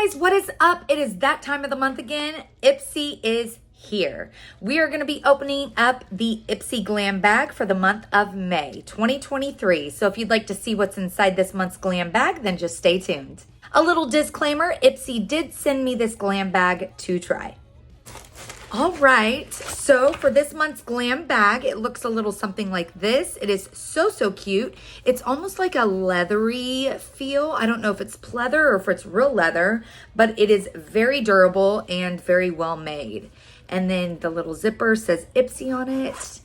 guys, what is up? It is that time of the month again. IPSY is here. We are going to be opening up the IPSY Glam bag for the month of May 2023. So if you'd like to see what's inside this month's glam bag, then just stay tuned. A little disclaimer, IPSY did send me this glam bag to try. All right, so for this month's glam bag, it looks a little something like this. It is so cute. It's almost like a leathery feel. I don't know if it's pleather or if it's real leather, but it is very durable and very well made. And then the little zipper says IPSY on it.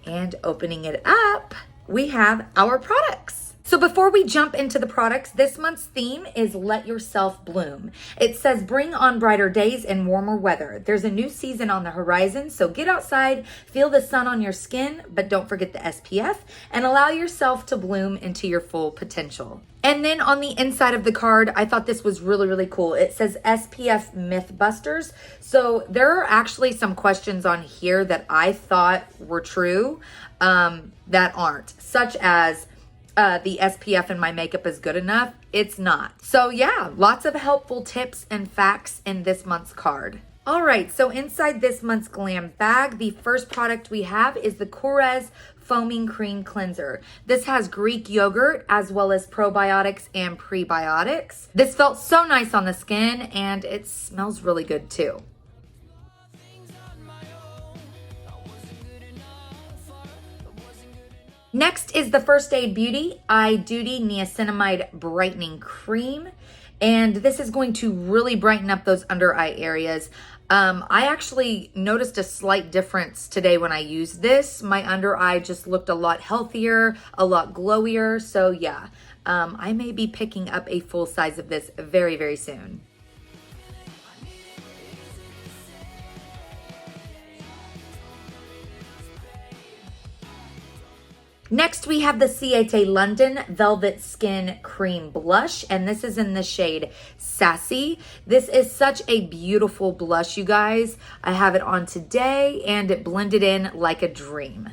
And opening it up, we have our products. So before we jump into the products, this month's theme is Let Yourself Bloom. It says bring on brighter days and warmer weather. There's a new season on the horizon, so get outside, feel the sun on your skin, but don't forget the SPF, and allow yourself to bloom into your full potential. And then on the inside of the card, I thought this was really cool. It says SPF Mythbusters. So there are actually some questions on here that I thought were true that aren't, such as, the SPF in my makeup is good enough. It's not. So yeah, lots of helpful tips and facts in this month's card. All right, so inside this month's glam bag, the first product we have is the Korres Foaming Cream Cleanser. This has Greek yogurt as well as probiotics and prebiotics. This felt so nice on the skin and it smells really good too. Next is the First Aid Beauty Eye Duty Niacinamide Brightening Cream. And this is going to really brighten up those under eye areas. I actually noticed a slight difference today when I used this. My under eye just looked a lot healthier, a lot glowier. So yeah, I may be picking up a full size of this very soon. Next, we have the Ciete London Velvet Skin Cream Blush, and this is in the shade Sassy. This is such a beautiful blush, you guys. I have it on today, and it blended in like a dream.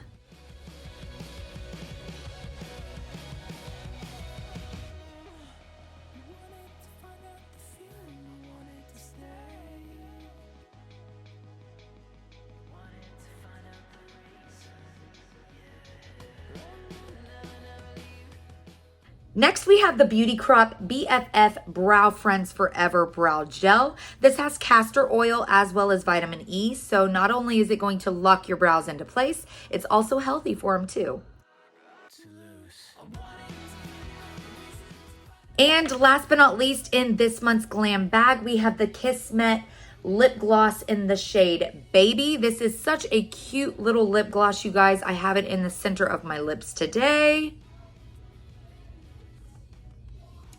Next, we have the Beauty Crop BFF Brow Friends Forever Brow Gel. This has castor oil as well as vitamin E, so not only is it going to lock your brows into place, it's also healthy for them too. And last but not least, in this month's glam bag, we have the Kismet lip gloss in the shade Baby. This is such a cute little lip gloss, you guys. I have it in the center of my lips today.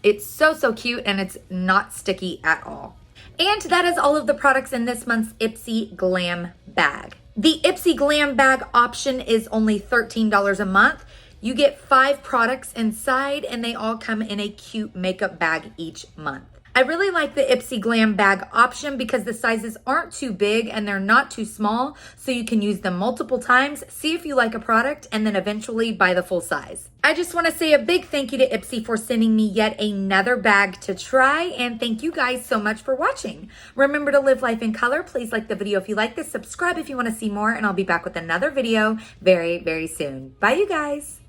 It's so cute and it's not sticky at all. And that is all of the products in this month's IPSY Glam bag. The IPSY Glam bag option is only $13 a month. You get 5 products inside and they all come in a cute makeup bag each month. I really like the IPSY Glam bag option because the sizes aren't too big and they're not too small, so you can use them multiple times, see if you like a product, and then eventually buy the full size. I just want to say a big thank you to IPSY for sending me yet another bag to try, and thank you guys so much for watching. Remember to live life in color. Please like the video if you like this, subscribe if you want to see more, and I'll be back with another video very soon. Bye, you guys.